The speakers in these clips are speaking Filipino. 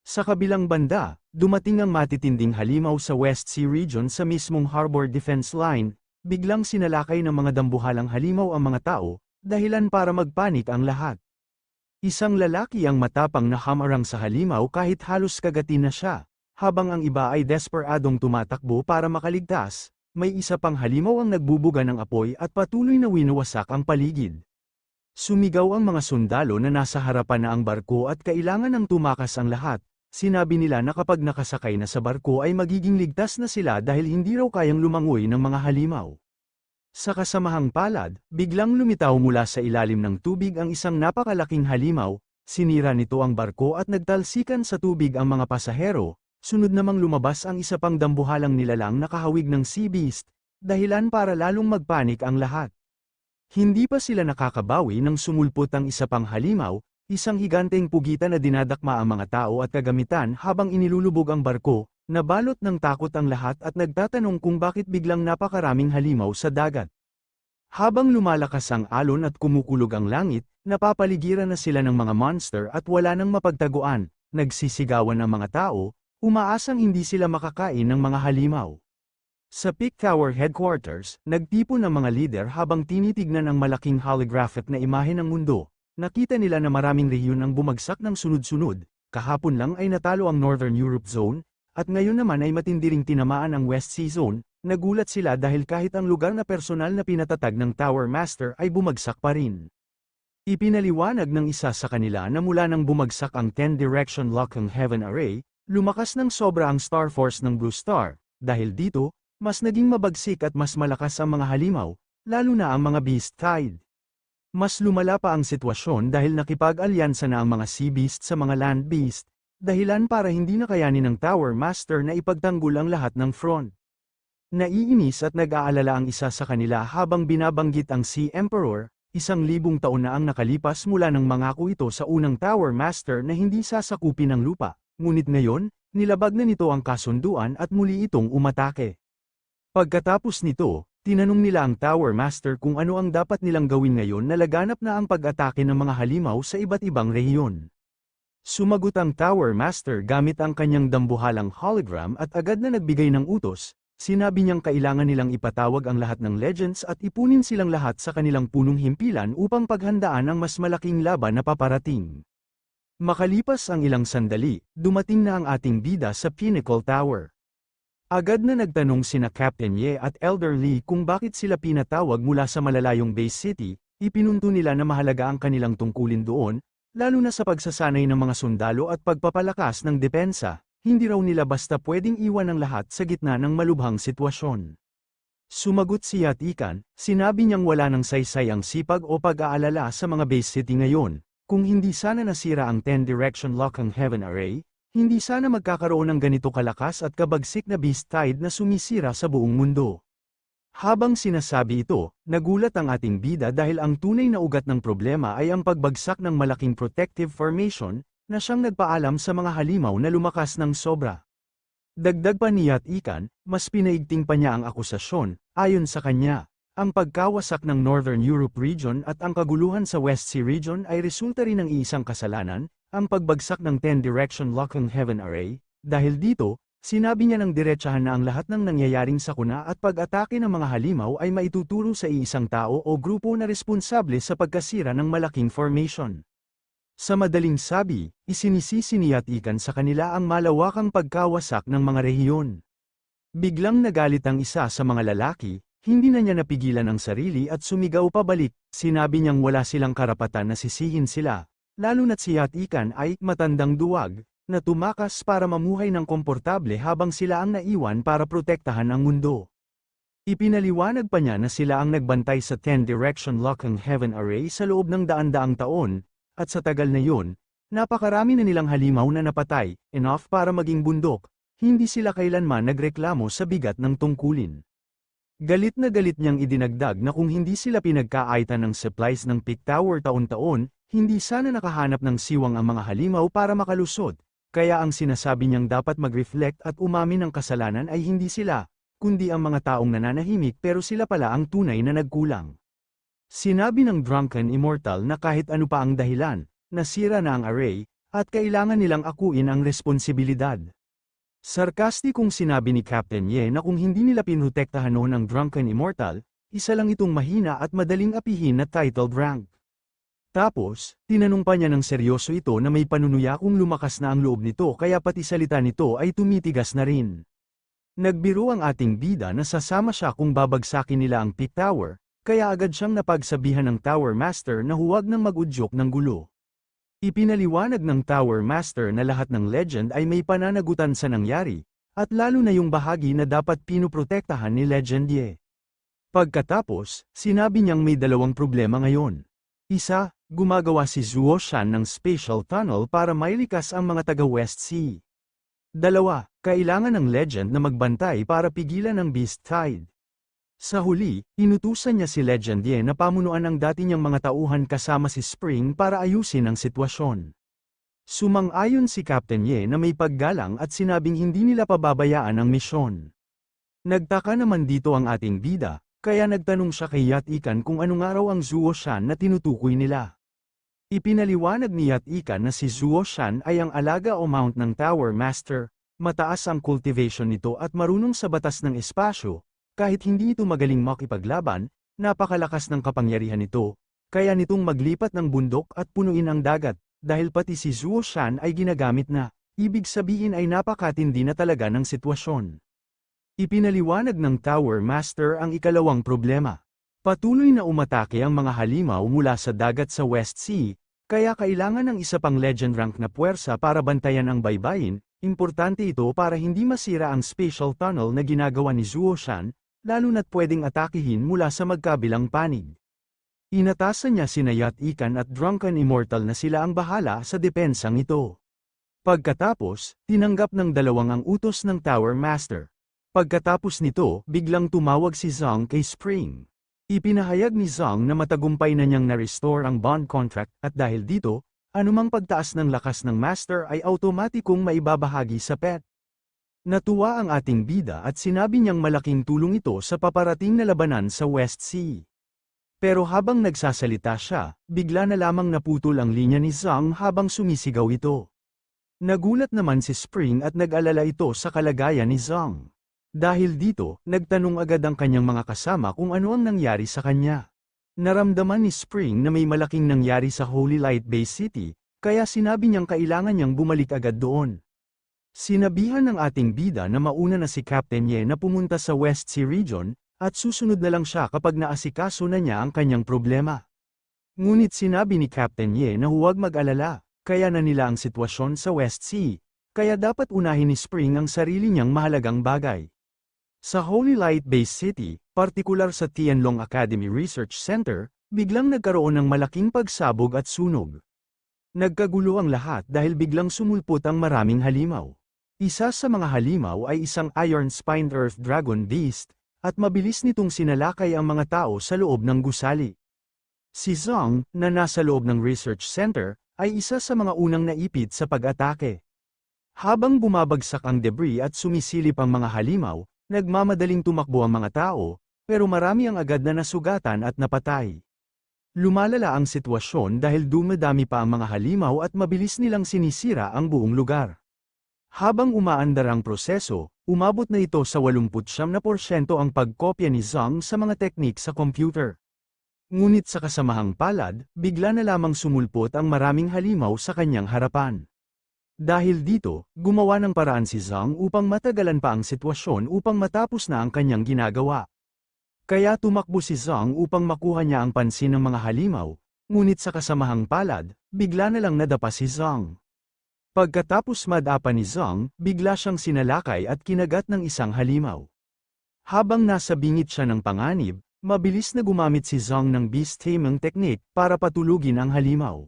Sa kabilang banda, dumating ang matitinding halimaw sa West Sea Region sa mismong Harbor Defense Line, biglang sinalakay ng mga dambuhalang halimaw ang mga tao, dahilan para magpanik ang lahat. Isang lalaki ang matapang na hamarang sa halimaw kahit halos kagatin na siya, habang ang iba ay desperadong tumatakbo para makaligtas, may isa pang halimaw ang nagbubuga ng apoy at patuloy na winawasak ang paligid. Sumigaw ang mga sundalo na nasa harapan na ang barko at kailangan ng tumakas ang lahat. Sinabi nila na kapag nakasakay na sa barko ay magiging ligtas na sila dahil hindi raw kayang lumangoy ng mga halimaw. Sa kasamahang palad, biglang lumitaw mula sa ilalim ng tubig ang isang napakalaking halimaw, sinira nito ang barko at nagtalsikan sa tubig ang mga pasahero, sunod namang lumabas ang isa pang dambuhalang nilalang na kahawig ng sea beast, dahilan para lalong magpanik ang lahat. Hindi pa sila nakakabawi nang sumulpot ang isa pang halimaw, isang higanteng pugitan na dinadakma ang mga tao at kagamitan habang inilulubog ang barko. Nabalot ng takot ang lahat at nagtatanong kung bakit biglang napakaraming halimaw sa dagat. Habang lumalakas ang alon at kumukulog ang langit, napapaligiran na sila ng mga monster at wala nang mapagtaguan, nagsisigawan ang mga tao, umaasang hindi sila makakain ng mga halimaw. Sa Peak Tower Headquarters, nagtipon ang mga lider habang tinitignan ang malaking holographic na imahe ng mundo. Nakita nila na maraming rehiyon ang bumagsak ng sunod-sunod, kahapon lang ay natalo ang Northern Europe Zone, at ngayon naman ay matindiring tinamaan ang West Sea Zone. Nagulat sila dahil kahit ang lugar na personal na pinatatag ng Tower Master ay bumagsak pa rin. Ipinaliwanag ng isa sa kanila na mula nang bumagsak ang 10-direction Lock ng Heaven Array, lumakas ng sobra ang Star Force ng Blue Star. Dahil dito, mas naging mabagsik at mas malakas ang mga halimaw, lalo na ang mga Beast Tide. Mas lumala pa ang sitwasyon dahil nakipag-alyansa na ang mga Sea Beast sa mga Land Beast, dahilan para hindi na kayanin ng Tower Master na ipagtanggol ang lahat ng front. Naiinis at nag-aalala ang isa sa kanila habang binabanggit ang Sea Emperor, 1,000 taon na ang nakalipas mula nang mangako ito sa unang Tower Master na hindi sasakupin ng lupa, ngunit ngayon, nilabag na nito ang kasunduan at muli itong umatake. Pagkatapos nito, tinanong nila ang Tower Master kung ano ang dapat nilang gawin ngayon na laganap na ang pag-atake ng mga halimaw sa iba't ibang rehiyon. Sumagot ang Tower Master gamit ang kanyang dambuhalang hologram at agad na nagbigay ng utos. Sinabi niyang kailangan nilang ipatawag ang lahat ng legends at ipunin silang lahat sa kanilang punong himpilan upang paghandaan ang mas malaking laban na paparating. Makalipas ang ilang sandali, dumating na ang ating bida sa Pinnacle Tower. Agad na nagtanong sina Captain Ye at Elder Lee kung bakit sila pinatawag mula sa malalayong base city. Ipinunto nila na mahalaga ang kanilang tungkulin doon, lalo na sa pagsasanay ng mga sundalo at pagpapalakas ng depensa. Hindi raw nila basta pwedeng iwan ang lahat sa gitna ng malubhang sitwasyon. Sumagot si Yatikan, sinabi niyang wala nang saysay ang sipag o pag-aalala sa mga base city ngayon. Kung hindi sana nasira ang 10-direction Lock ng Heaven Array, hindi sana magkakaroon ng ganito kalakas at kabagsik na Beast Tide na sumisira sa buong mundo. Habang sinasabi ito, nagulat ang ating bida dahil ang tunay na ugat ng problema ay ang pagbagsak ng malaking protective formation, na siyang nagpaalam sa mga halimaw na lumakas ng sobra. Dagdag pa ni Yatikan, mas pinaigting pa niya ang akusasyon, ayon sa kanya, ang pagkawasak ng Northern Europe Region at ang kaguluhan sa West Sea Region ay resulta rin ng iisang kasalanan, ang pagbagsak ng 10-direction Lock ng Heaven Array. Dahil dito, sinabi niya ng diretsahan na ang lahat ng nangyayaring sakuna at pag-atake ng mga halimaw ay maituturo sa iisang tao o grupo na responsable sa pagkasira ng malaking formation. Sa madaling sabi, isinisisi ni Yatikan sa kanila ang malawakang pagkawasak ng mga rehiyon. Biglang nagalit ang isa sa mga lalaki, hindi na niya napigilan ang sarili at sumigaw pabalik. Sinabi niyang wala silang karapatan na sisihin sila, lalo na't si Yatikan ay matandang duwag, na tumakas para mamuhay ng komportable habang sila ang naiwan para protektahan ang mundo. Ipinaliwanag pa niya na sila ang nagbantay sa 10-direction Lock ng Heaven Array sa loob ng daan-daang taon, at sa tagal na yun, napakarami na nilang halimaw na napatay, enough para maging bundok, hindi sila kailanman nagreklamo sa bigat ng tungkulin. Galit na galit niyang idinagdag na kung hindi sila pinagkaaitan ng supplies ng Peak Tower taon-taon, hindi sana nakahanap ng siwang ang mga halimaw para makalusot, kaya ang sinasabi niyang dapat mag-reflect at umamin ng kasalanan ay hindi sila, kundi ang mga taong nananahimik pero sila pala ang tunay na nagkulang. Sinabi ng Drunken Immortal na kahit ano pa ang dahilan, nasira na ang array, at kailangan nilang akuin ang responsibilidad. Sarkastikong sinabi ni Captain Ye na kung hindi nila pinotektahan noon ang Drunken Immortal, isa lang itong mahina at madaling apihin na titled rank. Tapos, tinanong pa niya ng seryoso ito na may panunuya kung lumakas na ang loob nito kaya pati salita nito ay tumitigas na rin. Nagbiro ang ating bida na sasama siya kung babagsakin nila ang Peak Tower, kaya agad siyang napagsabihan ng Tower Master na huwag nang mag-udyok ng gulo. Ipinaliwanag ng Tower Master na lahat ng legend ay may pananagutan sa nangyari, at lalo na yung bahagi na dapat pinoprotektahan ni Legend Ye. Pagkatapos, sinabi niyang may dalawang problema ngayon. Isa, gumagawa si Zuo Shan ng spatial tunnel para mailikas ang mga taga-West Sea. Dalawa, kailangan ng legend na magbantay para pigilan ang Beast Tide. Sa huli, inutusan niya si Legend Ye na pamunuan ang dati niyang mga tauhan kasama si Spring para ayusin ang sitwasyon. Sumang-ayon si Captain Ye na may paggalang at sinabing hindi nila pababayaan ang misyon. Nagtaka naman dito ang ating bida, kaya nagtanong siya kay Yat Ikan kung anong araw ang Zuo Shan na tinutukoy nila. Ipinaliwanag ni Yat Ikan na si Zuo Shan ay ang alaga o mount ng Tower Master, mataas ang cultivation nito at marunong sa batas ng espasyo, kahit hindi ito magaling makipaglaban, napakalakas ng kapangyarihan nito, kaya nitong maglipat ng bundok at punuin ang dagat, dahil pati si Zuo Shan ay ginagamit na, ibig sabihin ay napakatindi na talaga ng sitwasyon. Ipinaliwanag ng Tower Master ang ikalawang problema. Patuloy na umatake ang mga halimaw mula sa dagat sa West Sea, kaya kailangan ng isa pang legend rank na puwersa para bantayan ang baybayin. Importante ito para hindi masira ang spatial tunnel na ginagawa ni Zuo Shan, lalo na't pwedeng atakihin mula sa magkabilang panig. Inatasan niya sina Yat Ikan at Drunken Immortal na sila ang bahala sa depensang ito. Pagkatapos, tinanggap ng dalawang ang utos ng Tower Master. Pagkatapos nito, biglang tumawag si Zhang kay Spring. Ipinahayag ni Zhang na matagumpay na niyang na-restore ang bond contract at dahil dito, anumang pagtaas ng lakas ng Master ay automatikong maibabahagi sa pet. Natuwa ang ating bida at sinabi niyang malaking tulong ito sa paparating na labanan sa West Sea. Pero habang nagsasalita siya, bigla na lamang naputol ang linya ni Zhang habang sumisigaw ito. Nagulat naman si Spring at nag-alala ito sa kalagayan ni Zhang. Dahil dito, nagtanong agad ang kanyang mga kasama kung ano ang nangyari sa kanya. Naramdaman ni Spring na may malaking nangyari sa Holy Light Bay City, kaya sinabi niyang kailangan niyang bumalik agad doon. Sinabihan ng ating bida na mauna na si Captain Ye na pumunta sa West Sea Region, at susunod na lang siya kapag naasikaso na niya ang kanyang problema. Ngunit sinabi ni Captain Ye na huwag mag-alala, kaya na nila ang sitwasyon sa West Sea, kaya dapat unahin ni Spring ang sarili niyang mahalagang bagay. Sa Holy Light Bay City, partikular sa Tianlong Academy Research Center, biglang nagkaroon ng malaking pagsabog at sunog. Nagkagulo ang lahat dahil biglang sumulpot ang maraming halimaw. Isa sa mga halimaw ay isang iron-spined earth dragon beast, at mabilis nitong sinalakay ang mga tao sa loob ng gusali. Si Zhang, na nasa loob ng research center, ay isa sa mga unang naipit sa pag-atake. Habang bumabagsak ang debris at sumisilip ang mga halimaw, nagmamadaling tumakbo ang mga tao, pero marami ang agad na nasugatan at napatay. Lumalala ang sitwasyon dahil dumadami pa ang mga halimaw at mabilis nilang sinisira ang buong lugar. Habang umaandar ang proseso, umabot na ito sa 89% ang pagkopya ni Zhang sa mga teknik sa computer. Ngunit sa kasamahang palad, bigla na lamang sumulpot ang maraming halimaw sa kanyang harapan. Dahil dito, gumawa ng paraan si Zhang upang matagalan pa ang sitwasyon upang matapos na ang kanyang ginagawa. Kaya tumakbo si Zhang upang makuha niya ang pansin ng mga halimaw, ngunit sa kasamahang palad, bigla na lang nadapa si Zhang. Pagkatapos madapa ni Zhang, bigla siyang sinalakay at kinagat ng isang halimaw. Habang nasa bingit siya ng panganib, mabilis na gumamit si Zhang ng beast taming technique para patulugin ang halimaw.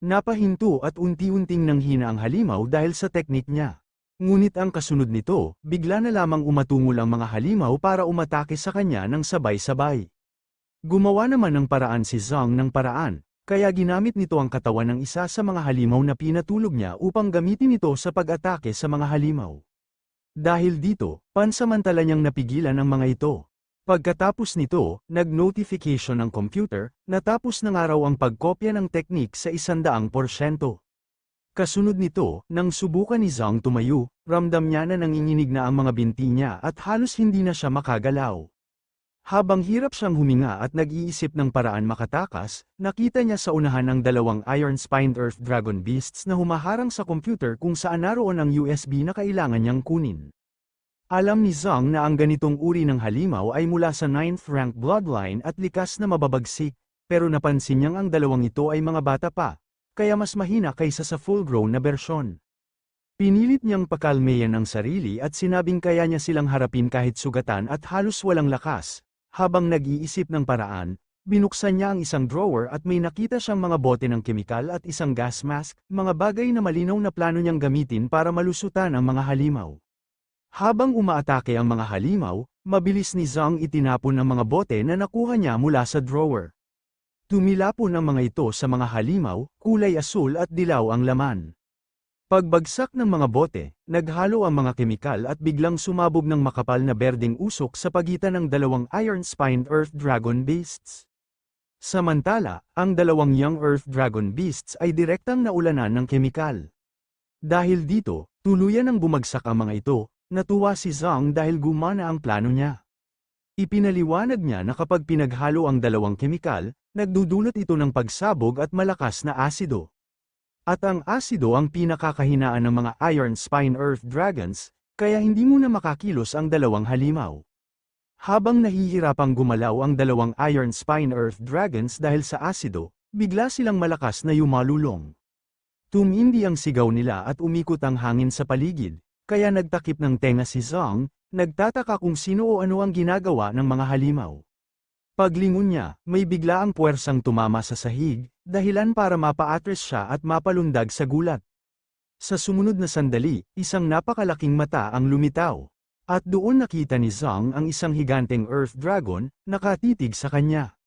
Napahinto at unti-unting nanghina ang halimaw dahil sa teknik niya. Ngunit ang kasunod nito, bigla na lamang umatungol ang mga halimaw para umatake sa kanya ng sabay-sabay. Gumawa naman ng paraan si Zhang ng paraan, kaya ginamit nito ang katawan ng isa sa mga halimaw na pinatulog niya upang gamitin ito sa pag-atake sa mga halimaw. Dahil dito, pansamantala niyang napigilan ang mga ito. Pagkatapos nito, nag-notification ng computer, natapos na nga raw ang pagkopya ng teknik sa 100%. Kasunod nito, nang subukan ni Zhang tumayo, ramdam niya na nanginginig na ang mga binti niya at halos hindi na siya makagalaw. Habang hirap siyang huminga at nag-iisip ng paraan makatakas, nakita niya sa unahan ang dalawang iron-spined Earth Dragon Beasts na humaharang sa computer kung saan naroon ang USB na kailangan niyang kunin. Alam ni Zhang na ang ganitong uri ng halimaw ay mula sa 9th rank bloodline at likas na mababagsik, pero napansin niyang ang dalawang ito ay mga bata pa, kaya mas mahina kaysa sa full-grown na bersyon. Pinilit niyang pakalmeyan ang sarili at sinabing kaya niya silang harapin kahit sugatan at halos walang lakas. Habang nag-iisip ng paraan, binuksan niya ang isang drawer at may nakita siyang mga bote ng kemikal at isang gas mask, mga bagay na malinaw na plano niyang gamitin para malusutan ang mga halimaw. Habang umaatake ang mga halimaw, mabilis ni Zhang itinapon ang mga bote na nakuha niya mula sa drawer. Tumilapon ang mga ito sa mga halimaw, kulay asul at dilaw ang laman. Pagbagsak ng mga bote, naghalo ang mga kemikal at biglang sumabog ng makapal na berdeng usok sa pagitan ng dalawang iron-spined Earth Dragon Beasts. Samantala, ang dalawang Young Earth Dragon Beasts ay direktang naulanan ng kemikal. Dahil dito, tuluyan ang bumagsak ang mga ito, natuwa si Zhang dahil gumana ang plano niya. Ipinaliwanag niya na kapag pinaghalo ang dalawang kemikal, nagdudulot ito ng pagsabog at malakas na asido. At ang asido ang pinakakahinaan ng mga Iron Spine Earth Dragons, kaya hindi muna makakilos ang dalawang halimaw. Habang nahihirapang gumalaw ang dalawang Iron Spine Earth Dragons dahil sa asido, bigla silang malakas na yumalulong. Tumindi ang sigaw nila at umikot ang hangin sa paligid, kaya nagtakip ng tenga si Zhang, nagtataka kung sino o ano ang ginagawa ng mga halimaw. Paglingon niya, may bigla ang puwersang tumama sa sahig, dahilan para mapa-atras siya at mapalundag sa gulat. Sa sumunod na sandali, isang napakalaking mata ang lumitaw. At doon nakita ni Zhang ang isang higanteng Earth Dragon, nakatitig sa kanya.